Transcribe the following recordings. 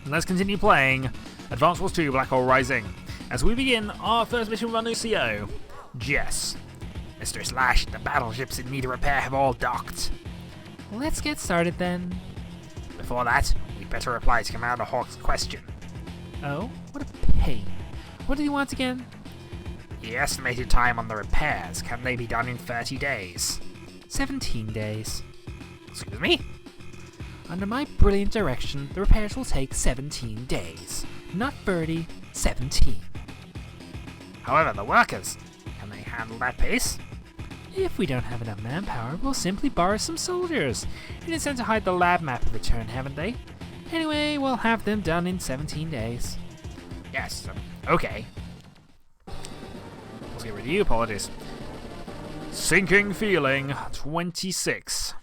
let's continue playing Advance Wars 2 Black Hole Rising as we begin our first mission with our new CO, Jess. Mr. Slash, the battleships in need of repair have all docked. Let's get started then. Before that, we'd better reply to Commander Hawk's question. Oh, what a pain. What did he want again? The estimated time on the repairs, can they be done in 30 days? 17 days. Excuse me? Under my brilliant direction, the repairs will take 17 days. Not 30, 17. However, the workers, can they handle that pace? If we don't have enough manpower, we'll simply borrow some soldiers. They intend to hide the lab map in return, haven't they? Anyway, we'll have them done in 17 days. Yes, okay. Let's get rid of you, apologies. Sinking feeling, 26.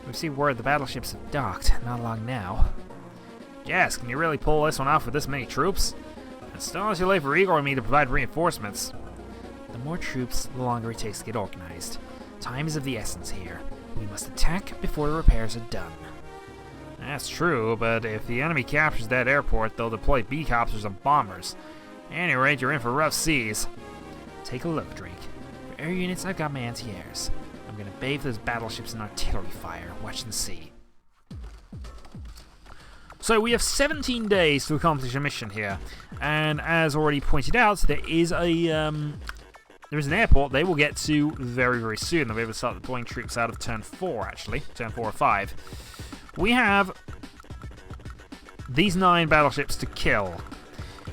We've seen word the battleships have docked, not long now. Yes, can you really pull this one off with this many troops? It's still too late for Igor and me to provide reinforcements. The more troops, the longer it takes to get organized. Time is of the essence here. We must attack before the repairs are done. That's true, but if the enemy captures that airport, they'll deploy B-copters and bombers. At any rate, you're in for rough seas. Take a look, Drake. For air units, I've got my anti-airs. I'm gonna bathe those battleships in artillery fire. Watch and see. So we have 17 days to accomplish a mission here, and as already pointed out, there is an airport they will get to very, very soon. They'll be able to start deploying troops out of turn 4, actually. Turn 4 or 5. We have these 9 battleships to kill.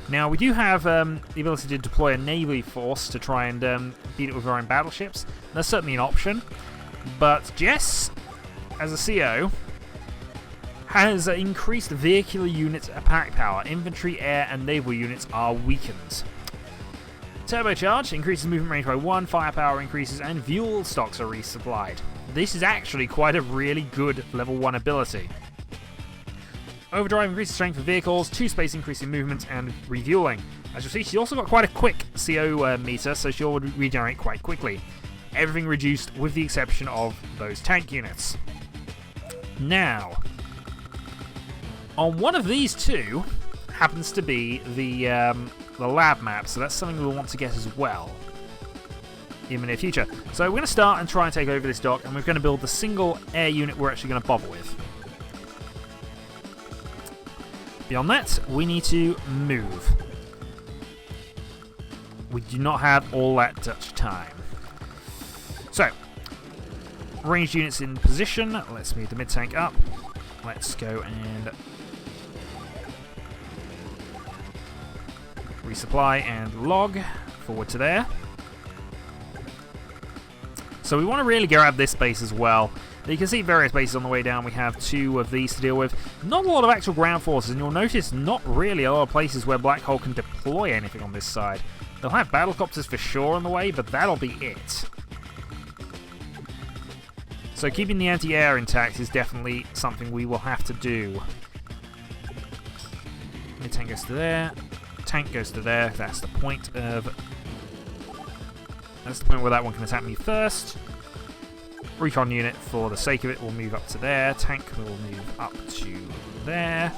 Now, we do have the ability to deploy a navy force to try and beat it with our own battleships. That's certainly an option. But Jess, as a CO, has increased vehicular unit attack power. Infantry, air, and naval units are weakened. Turbocharge increases movement range by 1, firepower increases, and fuel stocks are resupplied. This is actually quite a really good level 1 ability. Overdrive increases strength of vehicles, 2 space increasing movement, and refueling. As you'll see, she's also got quite a quick CO meter, so she'll regenerate quite quickly. Everything reduced with the exception of those tank units. Now, on one of these two happens to be the lab map, so that's something we'll want to get as well in the near future. So we're going to start and try and take over this dock, and we're going to build the single air unit we're actually going to bother with. Beyond that, we need to move. We do not have all that Dutch time. So, ranged units in position. Let's move the mid-tank up. Let's go and resupply and log forward to there. So we want to really grab this base as well. You can see various bases on the way down. We have 2 of these to deal with. Not a lot of actual ground forces, and you'll notice not really a lot of places where Black Hole can deploy anything on this side. They'll have battlecopters for sure on the way, but that'll be it. So keeping the anti-air intact is definitely something we will have to do. Mid-tank goes to there. Tank goes to there. That's the point of... That's the point where that one can attack me first. Recon unit, for the sake of it, will move up to there. Tank will move up to there.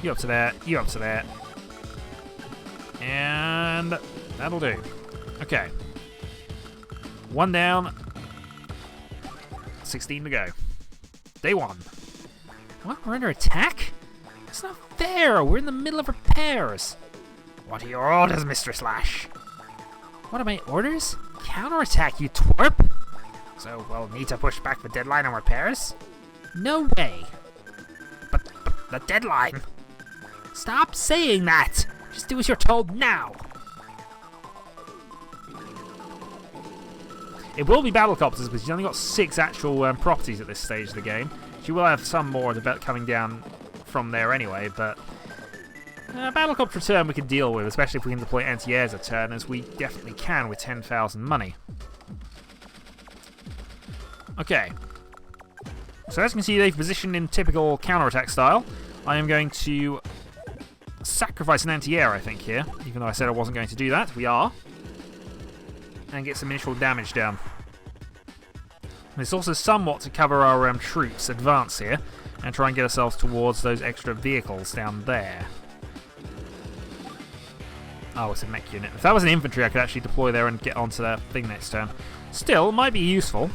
You up to there. You up to there. And that'll do. Okay. 1 down. 16 to go. Day 1. What? We're under attack? That's not fair. We're in the middle of repairs. What are your orders, Mr. Slash? What are my orders? Counterattack, you twerp! So we'll need to push back the deadline on repairs? No way! But the deadline? Stop saying that! Just do as you're told now! It will be battlecopters, but she's only got 6 actual properties at this stage of the game. She will have some more coming down from there anyway, but... battlecopter turn we can deal with, especially if we can deploy anti-airs a turn, as we definitely can with 10,000 money. Okay. So as you can see, they've positioned in typical counterattack style. I am going to sacrifice an anti-air, I think, here. Even though I said I wasn't going to do that. We are. And get some initial damage down. It's also somewhat to cover our troops' advance here and try and get ourselves towards those extra vehicles down there. Oh, it's a mech unit. If that was an infantry, I could actually deploy there and get onto that thing next turn. Still, it might be useful.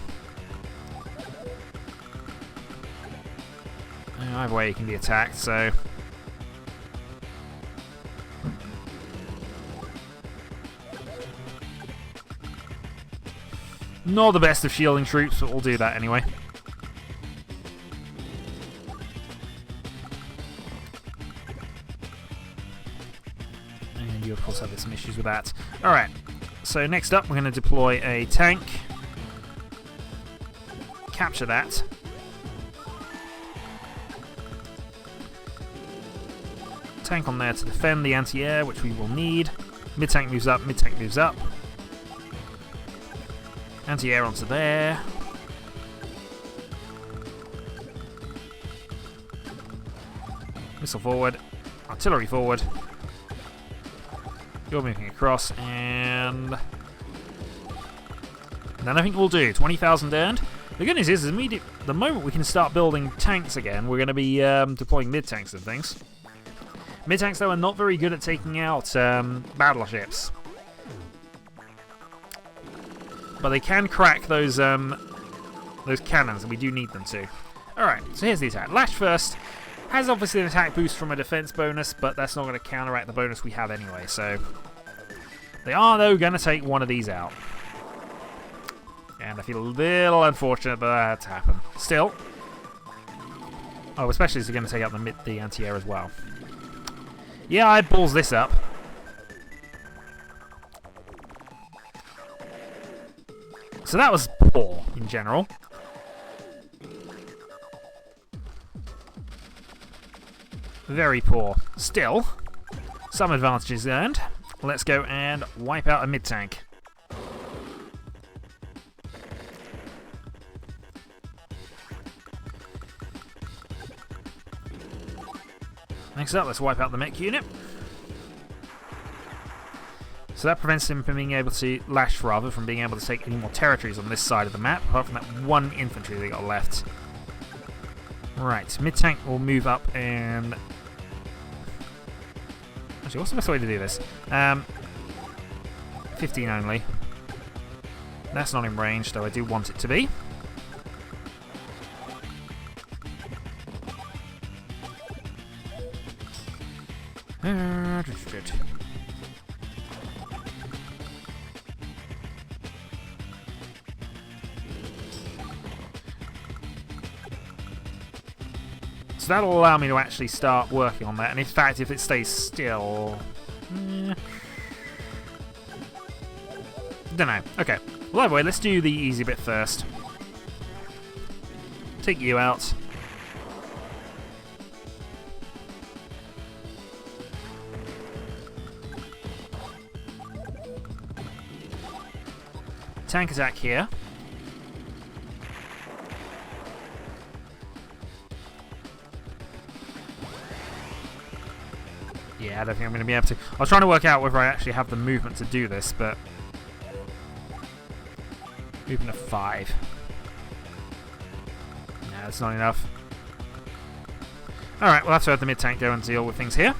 Either way, you can be attacked, so... Not the best of shielding troops, but we'll do that anyway. And you, of course, have some issues with that. Alright, so next up, we're going to deploy a tank. Capture that. Tank on there to defend the anti-air, which we will need. Mid-tank moves up, mid-tank moves up. Anti-air onto there. Missile forward. Artillery forward. You're moving across, and then I think we'll do 20,000 earned. The good news is, the moment we can start building tanks again, we're going to be deploying mid-tanks and things. Mid-tanks, though, are not very good at taking out battleships. But they can crack those cannons, and we do need them to. Alright, so here's the attack. Lash first has obviously an attack boost from a defense bonus, but that's not going to counteract the bonus we have anyway, so... They are, though, going to take one of these out. And I feel a little unfortunate that that's happened. Still. Oh, especially as they're going to take out the anti-air as well. Yeah, I balls this up. So that was poor, in general. Very poor. Still, some advantages earned. Let's go and wipe out a mid-tank. Next up, let's wipe out the mech unit. So that prevents him from being able to lash, rather, from being able to take any more territories on this side of the map, apart from that one infantry they got left. Right, mid-tank will move up and... Actually, what's the best way to do this? 15 only. That's not in range, though I do want it to be. So that'll allow me to actually start working on that, and in fact, if it stays still... Don't know. Okay. Well, either way, let's do the easy bit first. Take you out. Tank attack here. Yeah, I don't think I'm going to be able to. I was trying to work out whether I actually have the movement to do this, but... Movement of 5. No, that's not enough. Alright, we'll have to have the mid-tank go and deal with things here.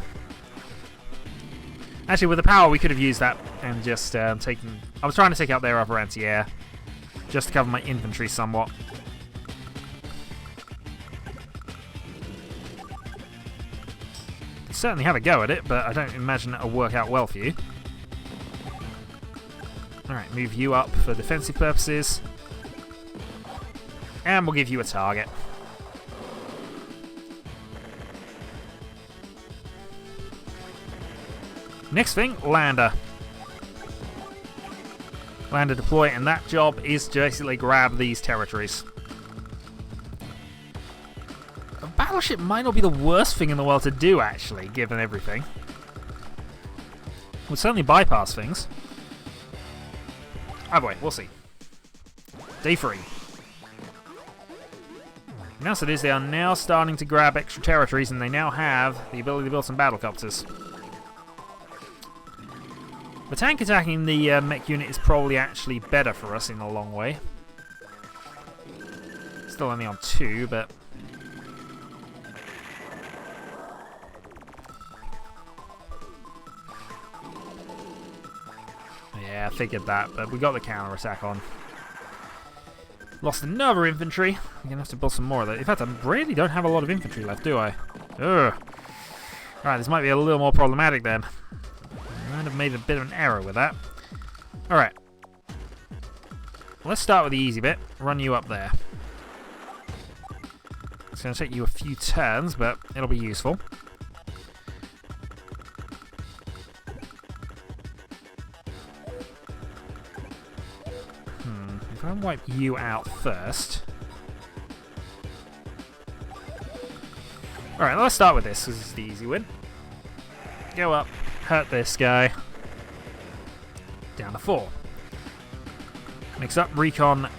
Actually, with the power, we could have used that and just taken... I was trying to take out their other anti-air, just to cover my infantry somewhat. Certainly have a go at it, but I don't imagine it'll work out well for you. Alright, move you up for defensive purposes. And we'll give you a target. Next thing, lander. Lander deploy, and that job is to basically grab these territories. A battleship might not be the worst thing in the world to do, actually, given everything. We'll certainly bypass things. Oh boy, we'll see. Day 3. Now, so it is, they are now starting to grab extra territories, and they now have the ability to build some battlecopters. The tank attacking the mech unit is probably actually better for us in the long way. Still only on 2, but... Yeah, I figured that, but we got the counter-attack on. Lost another infantry. I'm going to have to build some more of that. In fact, I really don't have a lot of infantry left, do I? Ugh. Right, this might be a little more problematic then. I might have made a bit of an error with that. Alright. Let's start with the easy bit. Run you up there. It's going to take you a few turns, but it'll be useful. If I wipe you out first. Alright, let's start with this. This is the easy win. Go up, hurt this guy. Down to 4. Next up, recon.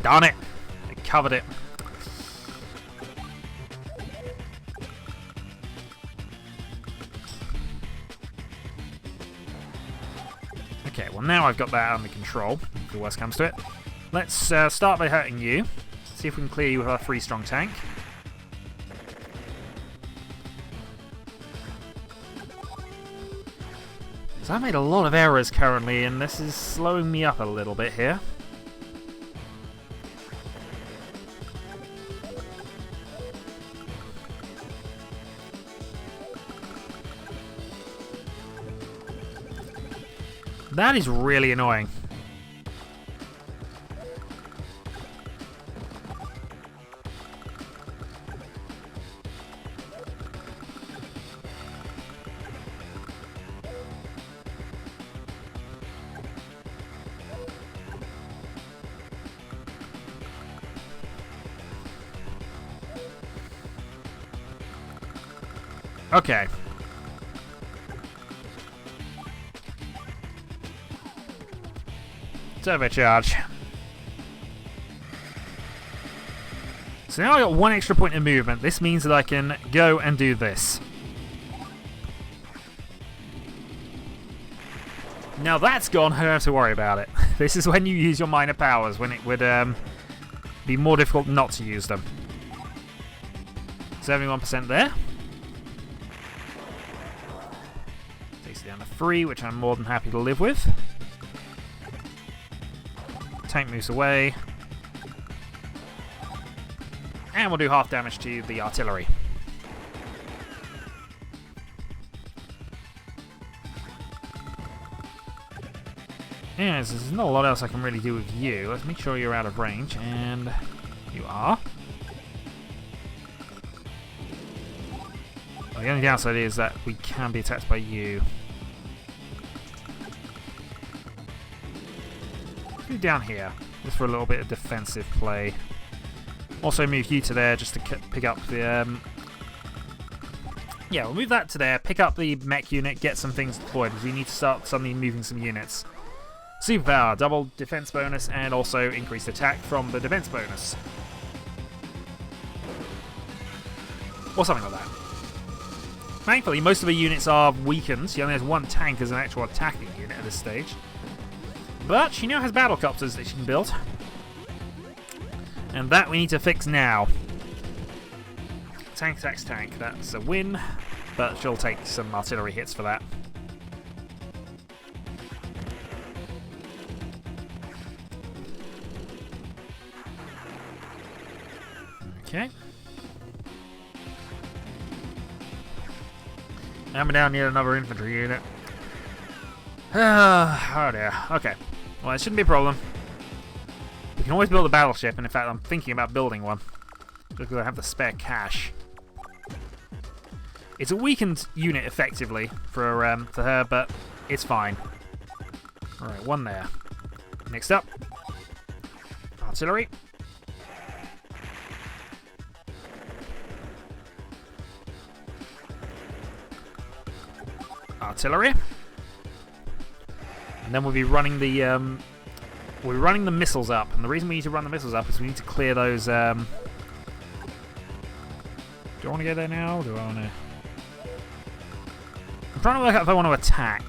Darn it! I covered it. Okay, well now I've got that under control, if the worst comes to it. Let's start by hurting you. See if we can clear you with our 3-strong tank. So I made a lot of errors currently, and this is slowing me up a little bit here. That is really annoying. Okay. Turbocharge. So now I got 1 extra point of movement. This means that I can go and do this. Now that's gone, I don't have to worry about it. This is when you use your minor powers, when it would be more difficult not to use them. 71% there. Takes it down to 3, which I'm more than happy to live with. Tank moves away. And we'll do half damage to the artillery. Yeah, there's not a lot else I can really do with you. Let's make sure you're out of range, and you are. Well, the only downside is that we can be attacked by you. Down here, just for a little bit of defensive play. Also move you to there just to pick up the... Yeah, we'll move that to there, pick up the mech unit, get some things deployed, because we need to start suddenly moving some units. Superpower, double defense bonus, and also increased attack from the defense bonus. Or something like that. Thankfully, most of the units are weakened. She only has 1 tank as an actual attacking unit at this stage. But she now has battle copters that she can build. And that we need to fix now. Tank attacks tank. That's a win. But she'll take some artillery hits for that. Okay. And we now need another infantry unit. Oh dear. Okay. Well, it shouldn't be a problem. We can always build a battleship, and in fact, I'm thinking about building one. Because I have the spare cash. It's a weakened unit, effectively, for her, but it's fine. Alright, 1 there. Next up. Artillery. Artillery. And then we'll be running the missiles up. And the reason we need to run the missiles up is we need to clear those. Do I want to go there now? Or do I want to? I'm trying to work out if I want to attack.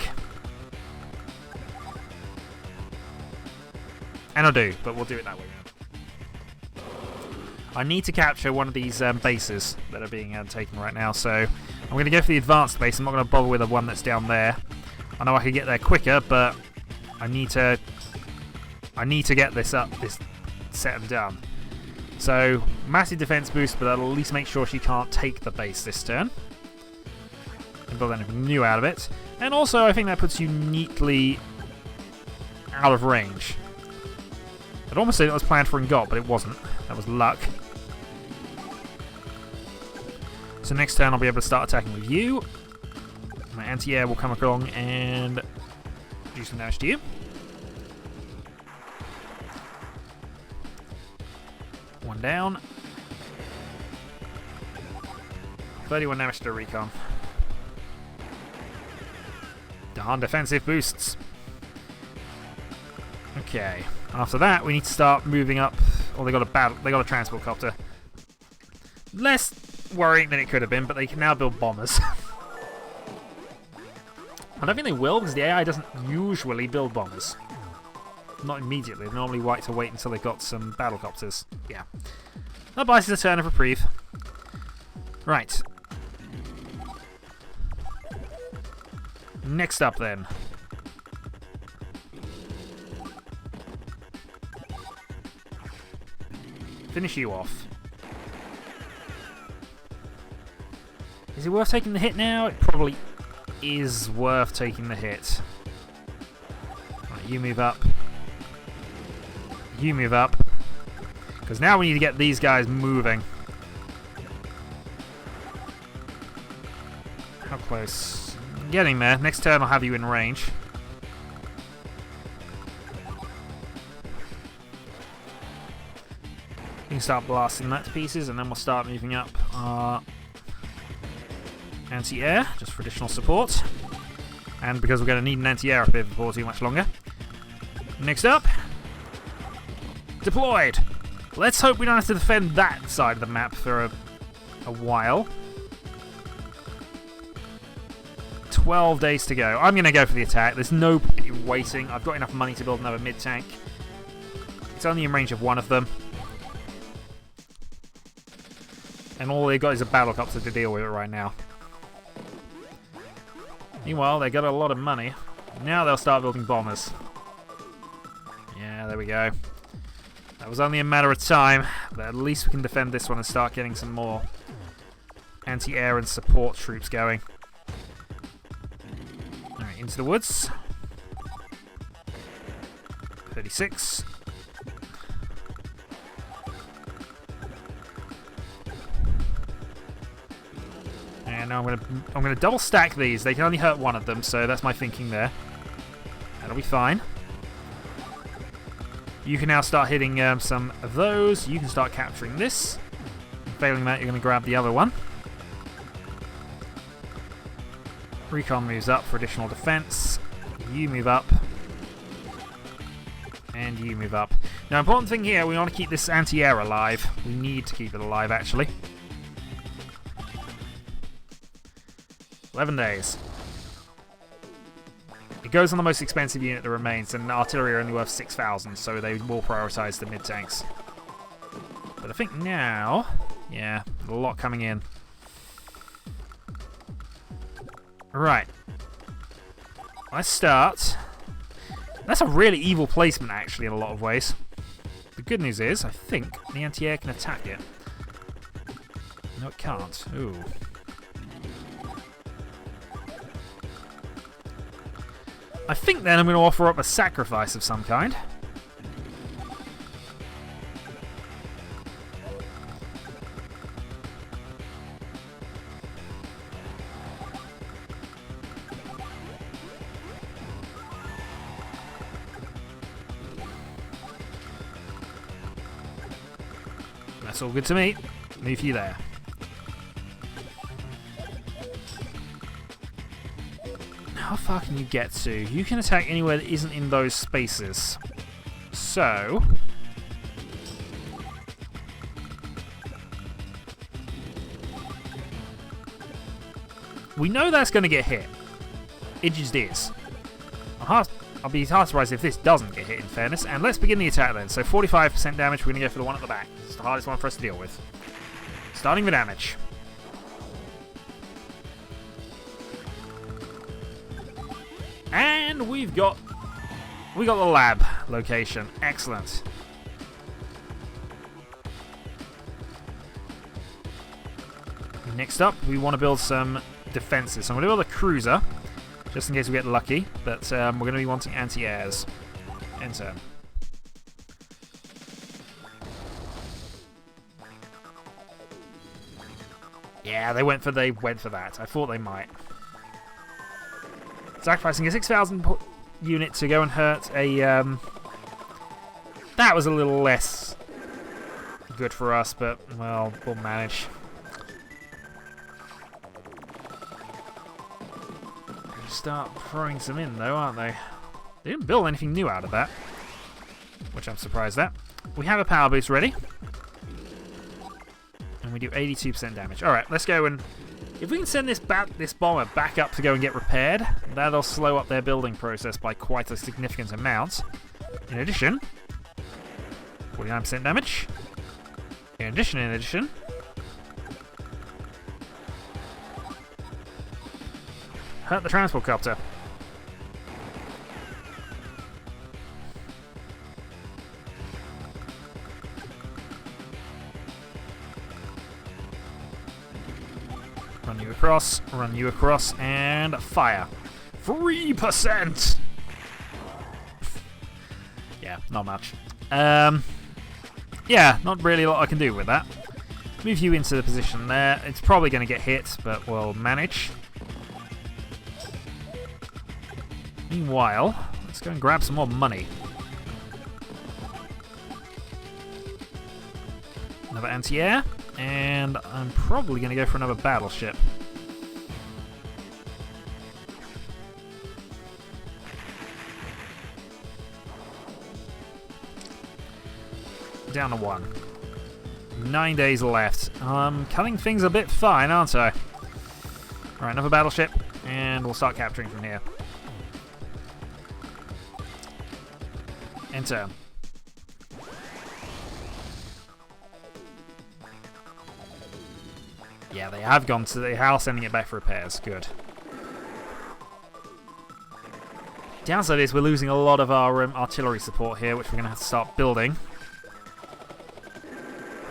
And I do, but we'll do it that way now. I need to capture one of these bases that are being taken right now, so I'm going to go for the advanced base. I'm not going to bother with the one that's down there. I know I could get there quicker, but I need to get this set and done. So, massive defense boost, but that'll at least make sure she can't take the base this turn. And build anything new out of it. And also, I think that puts you neatly out of range. I'd almost say that was planned for Ingot, but it wasn't. That was luck. So next turn I'll be able to start attacking with you. My anti-air will come along and do some damage to you. One down. 31 damage to recon. Darn defensive boosts. Okay. After that, we need to start moving up. Oh, they got a transport copter. Less worrying than it could have been, but they can now build bombers. I don't think they will, because the AI doesn't usually build bombers. Not immediately. They normally like to wait until they've got some battlecopters. Yeah. That buys us a turn of reprieve. Right. Next up, then. Finish you off. Is it worth taking the hit now? It probably is worth taking the hit. Right, you move up. You move up. Because now we need to get these guys moving. How close? Getting there. Next turn I'll have you in range. You can start blasting that to pieces, and then we'll start moving up our anti-air, just for additional support. And because we're going to need an anti-air up here before too much longer. Next up, deployed. Let's hope we don't have to defend that side of the map for a while. 12 days to go. I'm going to go for the attack. There's no point in waiting. I've got enough money to build another mid-tank. It's only in range of one of them. And all they've got is a battlecopter to deal with right now. Meanwhile, they got a lot of money. Now they'll start building bombers. Yeah, there we go. That was only a matter of time, but at least we can defend this one and start getting some more anti-air and support troops going. Alright, into the woods. 36. And now I'm gonna double stack these. They can only hurt one of them, so that's my thinking there. That'll be fine. You can now start hitting some of those. You can start capturing this. Failing that, you're going to grab the other one. Recon moves up for additional defense. You move up. And you move up. Now, important thing here, we want to keep this anti-air alive. We need to keep it alive, actually. 11 days. It goes on the most expensive unit that remains, and artillery are only worth 6,000, so they will prioritise the mid-tanks. But I think now... yeah, a lot coming in. Right. Let's start. That's a really evil placement, actually, in a lot of ways. The good news is, I think the anti-air can attack it. No, it can't. Ooh. I think then I'm going to offer up a sacrifice of some kind. That's all good to me. Move you there. How far can you get to? You can attack anywhere that isn't in those spaces. So... we know that's going to get hit. It just is. I'll be hard surprised if this doesn't get hit, in fairness. And let's begin the attack then. So 45% damage, we're going to go for the one at the back. It's the hardest one for us to deal with. Starting the damage. And we got the lab location. Excellent. Next up, we want to build some defenses. So I'm going to build a cruiser, just in case we get lucky. But we're going to be wanting anti-airs. Enter. Yeah, they went for that. I thought they might. Sacrificing a 6,000 unit to go and hurt a... that was a little less good for us, but, well, we'll manage. Start throwing some in, though, aren't they? They didn't build anything new out of that, which I'm surprised at. We have a power boost ready. And we do 82% damage. Alright, let's go and... If we can send this bomber back up to go and get repaired, that'll slow up their building process by quite a significant amount. In addition, 49% damage. In addition, hurt the transport copter. Run you across, and fire. 3%! Yeah, not much. Yeah, not really a lot I can do with that. Move you into the position there. It's probably going to get hit, but we'll manage. Meanwhile, let's go and grab some more money. Another anti-air. And I'm probably going to go for another battleship. Down to 1. 9 days left. I'm cutting things a bit fine, aren't I? Alright, another battleship, and we'll start capturing from here. Enter. Yeah, they have gone to the house, sending it back for repairs. Good. Downside is we're losing a lot of our artillery support here, which we're going to have to start building.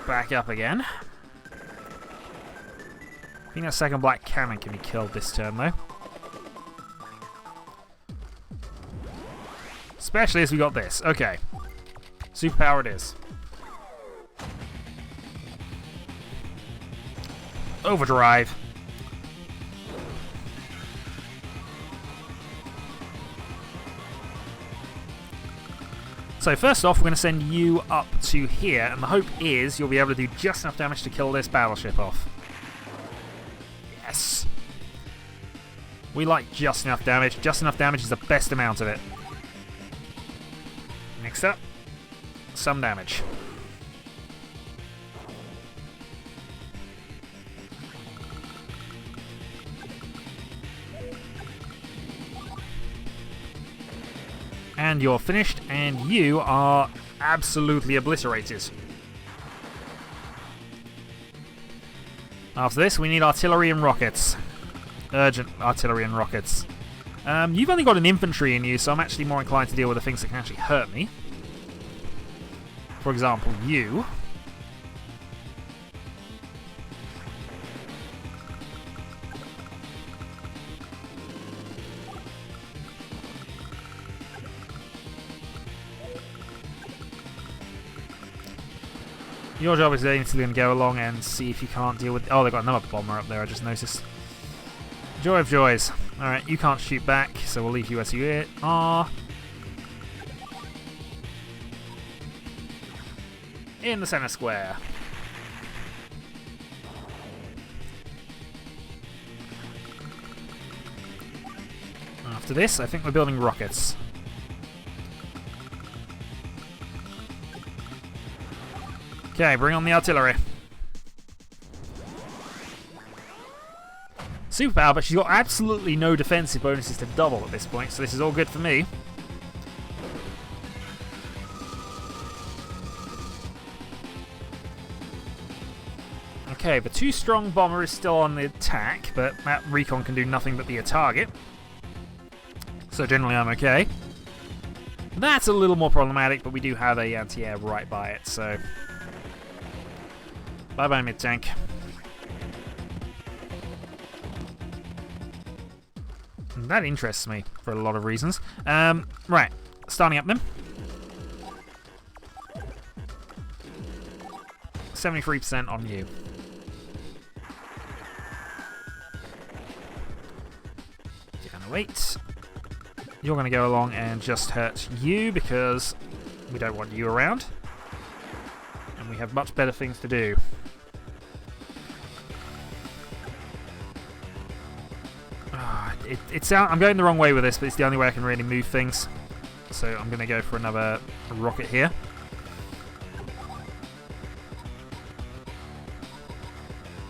Back up again. I think that second black cannon can be killed this turn, though. Especially as we got this. Okay. Superpower it is. Overdrive. So first off, we're going to send you up to here, and the hope is you'll be able to do just enough damage to kill this battleship off. Yes. We like just enough damage. Just enough damage is the best amount of it. Next up, some damage. And you're finished, and you are absolutely obliterated. After this, we need artillery and rockets. Urgent artillery and rockets. You've only got an infantry in you, so I'm actually more inclined to deal with the things that can actually hurt me. For example, you. Your job is going to go along and see if you can't deal with... Oh, they've got another bomber up there, I just noticed. Joy of joys. Alright, you can't shoot back, so we'll leave you as you are. In the center square. After this, I think we're building rockets. Okay, bring on the artillery. Superpower, but she's got absolutely no defensive bonuses to double at this point, so this is all good for me. Okay, the 2-strong bomber is still on the attack, but that recon can do nothing but be a target. So generally I'm okay. That's a little more problematic, but we do have a anti-air right by it, so... Bye-bye, mid-tank. That interests me for a lot of reasons. Right, starting up then. 73% on you. You're gonna wait. You're gonna go along and just hurt you because we don't want you around. And we have much better things to do. I'm going the wrong way with this, but it's the only way I can really move things. So I'm going to go for another rocket here.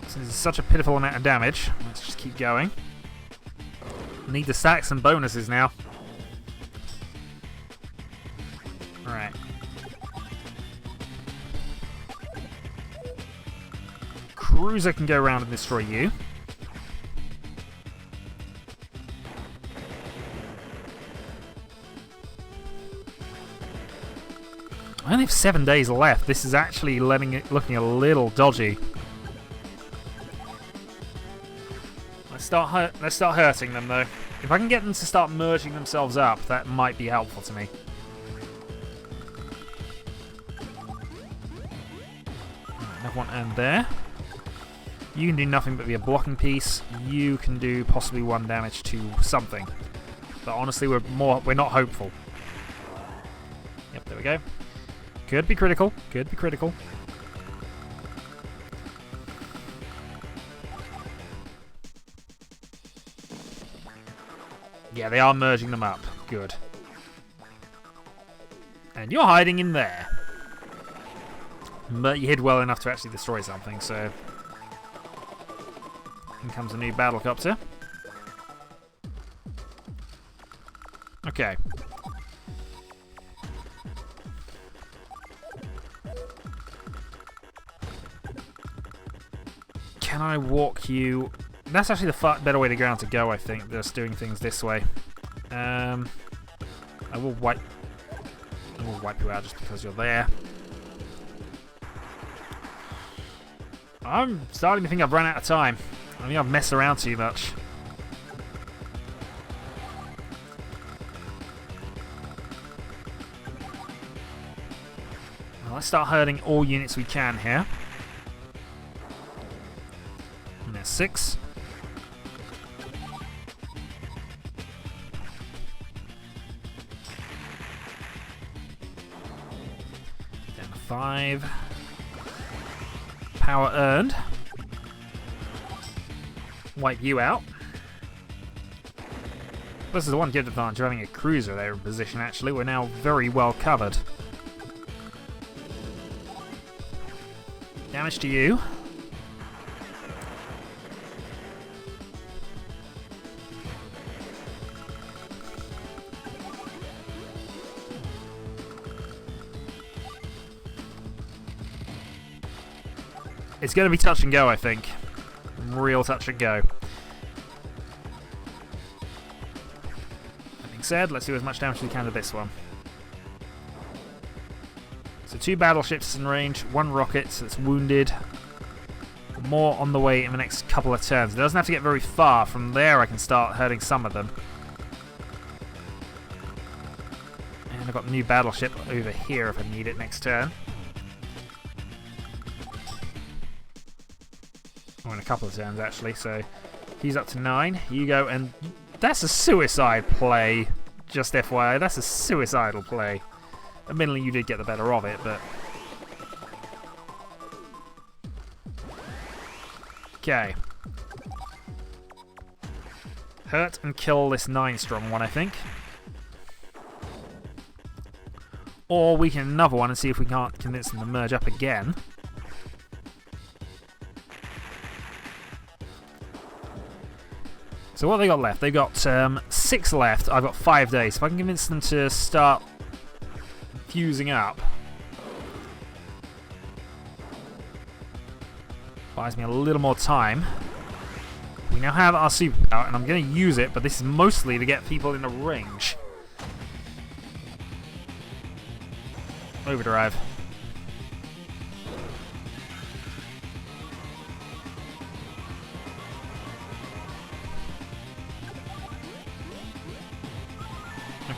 Since it's such a pitiful amount of damage, let's just keep going. Need to stack some bonuses now. Alright. Cruiser can go around and destroy you. I only have 7 days left. This is actually looking a little dodgy. Let's start hurting them though. If I can get them to start merging themselves up, that might be helpful to me. Right, another one and there. You can do nothing but be a blocking piece. You can do possibly 1 damage to something. But honestly, we're not hopeful. Yep, there we go. Could be critical. Could be critical. Yeah, they are merging them up. Good. And you're hiding in there. But you hid well enough to actually destroy something, so... In comes a new battlecopter. Okay. Can I walk you... That's actually the far better way to ground to go, I think, just doing things this way. I will wipe you out just because you're there. I'm starting to think I've run out of time. I think I've messed around too much. Well, let's start hurting all units we can here. And there's 6. Down to 5. Power earned. Wipe you out. This is the one good advantage of having a cruiser there in position, actually. We're now very well covered. Damage to you. It's going to be touch and go, I think. Real touch and go. That being said, let's do as much damage as we can to this one. So 2 battleships in range, 1 rocket that's wounded. More on the way in the next couple of turns. It doesn't have to get very far. From there I can start hurting some of them. And I've got a new battleship over here if I need it next turn. Or in a couple of turns actually, so he's up to 9. You go, and that's a suicide play. Just FYI, that's a suicidal play. Admittedly, you did get the better of it, but... Okay. Hurt and kill this 9-strong one, I think. Or we can another one and see if we can't convince them to merge up again. So what have they got left? They've got 6 left. I've got 5 days. If I can convince them to start fusing up. Buys me a little more time. We now have our superpower, and I'm going to use it, but this is mostly to get people in the range. Overdrive.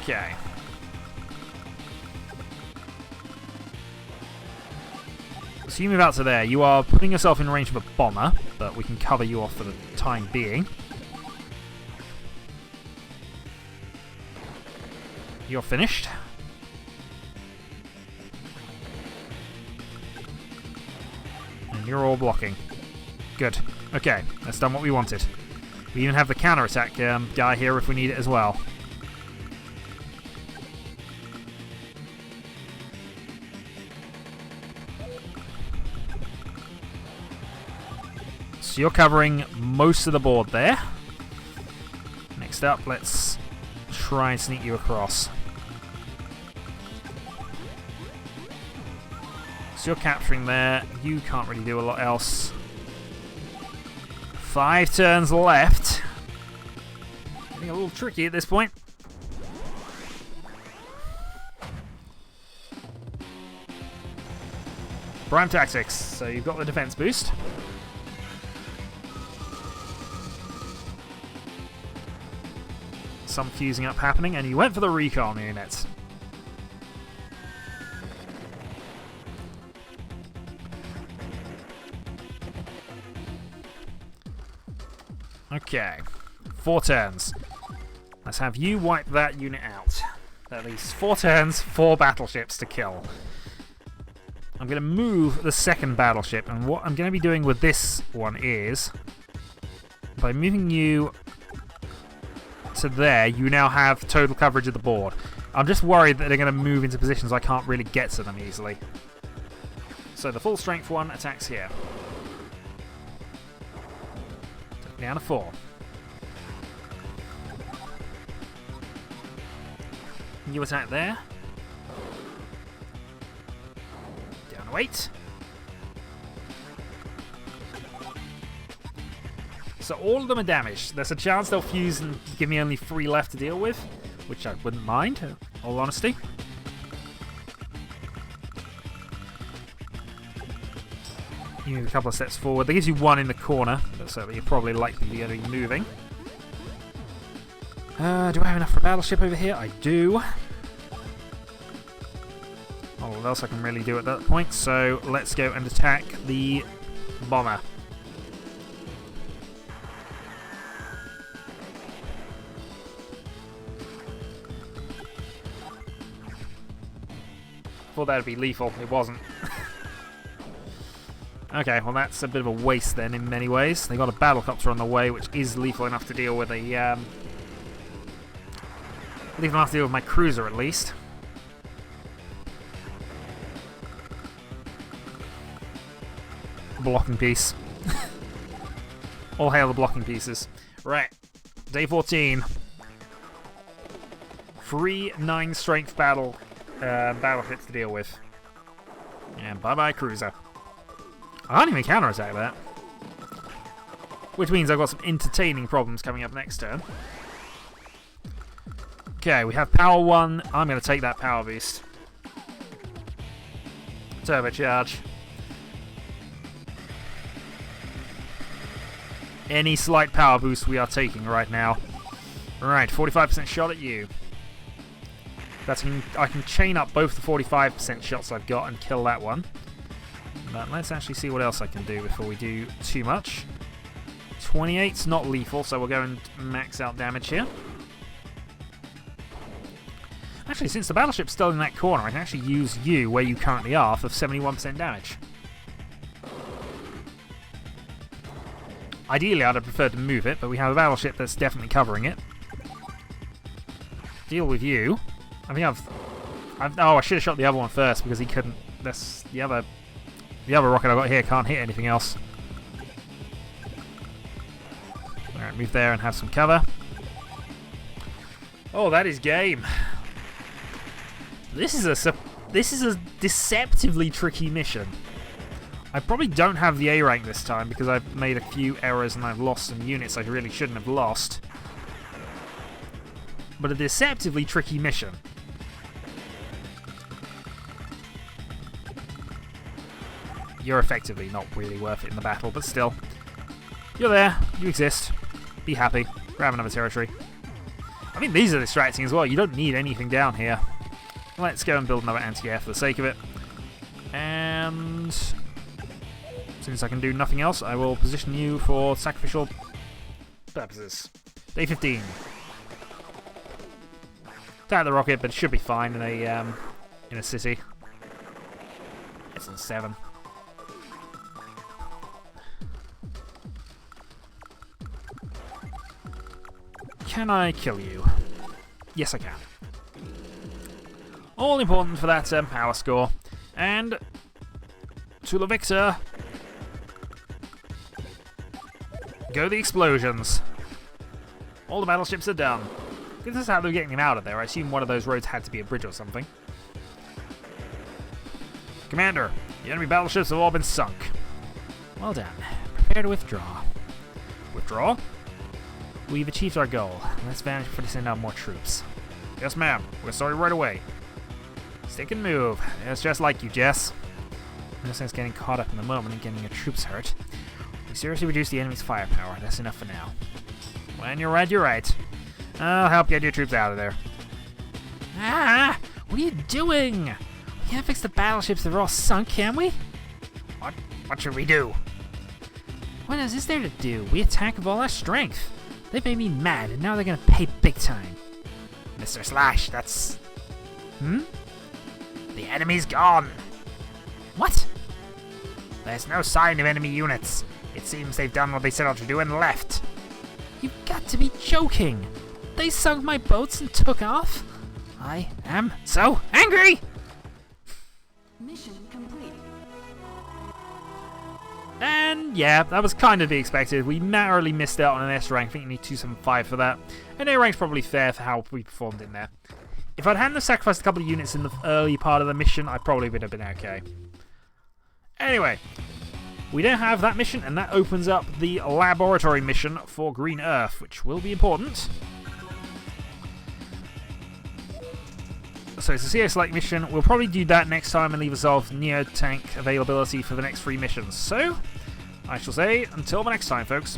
Okay. So you move out to there. You are putting yourself in range of a bomber, but we can cover you off for the time being. You're finished. And you're all blocking. Good. Okay, that's done what we wanted. We even have the counter-attack guy here if we need it as well. So you're covering most of the board there. Next up, let's try and sneak you across. So you're capturing there. You can't really do a lot else. 5 turns left. Getting a little tricky at this point. Prime Tactics. So you've got the defense boost. Some fusing up happening, and you went for the recon units. Okay, 4 turns. Let's have you wipe that unit out. At least 4 turns, 4 battleships to kill. I'm going to move the second battleship, and what I'm going to be doing with this one is, by moving you to there, you now have total coverage of the board. I'm just worried that they're going to move into positions I can't really get to them easily. So the full strength one attacks here. Down to 4. You attack there. Down to 8. So all of them are damaged. There's a chance they'll fuse and give me only 3 left to deal with, which I wouldn't mind, in all honesty. You move a couple of steps forward. That gives you 1 in the corner, so you're probably likely going to be moving. Do I have enough for a battleship over here? I do. Not what else I can really do at that point, so let's go and attack the bomber. Thought that would be lethal. It wasn't. Okay, well that's a bit of a waste then in many ways. They got a battlecopter on the way, which is lethal enough to deal with a lethal enough to deal with my cruiser at least. Blocking piece. All hail the blocking pieces. Right, day 14. 3 9 strength battleships to deal with. And bye-bye cruiser. I can't even counterattack that. Which means I've got some entertaining problems coming up next turn. Okay, we have power 1. I'm going to take that power boost. Turbocharge. Any slight power boost we are taking right now. Right, 45% shot at you. I can chain up both the 45% shots I've got and kill that one. But let's actually see what else I can do before we do too much. 28's not lethal, so we'll go and max out damage here. Actually, since the battleship's still in that corner, I can actually use you where you currently are for 71% damage. Ideally, I'd have preferred to move it, but we have a battleship that's definitely covering it. Deal with you. I think oh, I should have shot the other one first because he couldn't. That's the other rocket I got here can't hit anything else. Alright, move there and have some cover. Oh, that is game. This is a deceptively tricky mission. I probably don't have the A rank this time because I've made a few errors and I've lost some units I really shouldn't have lost. But a deceptively tricky mission. You're effectively not really worth it in the battle, but still. You're there, you exist. Be happy. Grab another territory. I think these are distracting as well. You don't need anything down here. Let's go and build another anti-air for the sake of it. And since I can do nothing else, I will position you for sacrificial purposes. Day 15. Doubt the rocket, but it should be fine in a city. It's in 7. Can I kill you? Yes, I can. All important for that power score. And to the victor go the explosions. All the battleships are done. This is how they're getting them out of there. I assume one of those roads had to be a bridge or something. Commander, the enemy battleships have all been sunk. Well done. Prepare to withdraw. Withdraw? We've achieved our goal. Let's vanish before they send out more troops. Yes, ma'am. We're starting right away. Stick and move. It's just like you, Jess. No sense getting caught up in the moment and getting your troops hurt. We seriously reduce the enemy's firepower. That's enough for now. When you're right, you're right. I'll help get your troops out of there. Ah! What are you doing? We can't fix the battleships that are all sunk, can we? What should we do? What else is there to do? We attack with all our strength. They've made me mad, and now they're gonna pay big time. Mr. Slash, that's... The enemy's gone. What? There's no sign of enemy units. It seems they've done what they set out to do and left. You've got to be joking. They sunk my boats and took off? I am so angry! Mission complete. And yeah, that was kind of to be expected. We narrowly missed out on an S rank. I think you need 275 for that. An A rank's probably fair for how we performed in there. If I'd hadn't sacrificed a couple of units in the early part of the mission, I probably would have been okay. Anyway, we don't have that mission, and that opens up the laboratory mission for Green Earth, which will be important. So it's a CS-like mission. We'll probably do that next time and leave ourselves Neo-Tank availability for the next 3 missions. So, I shall say, until the next time, folks.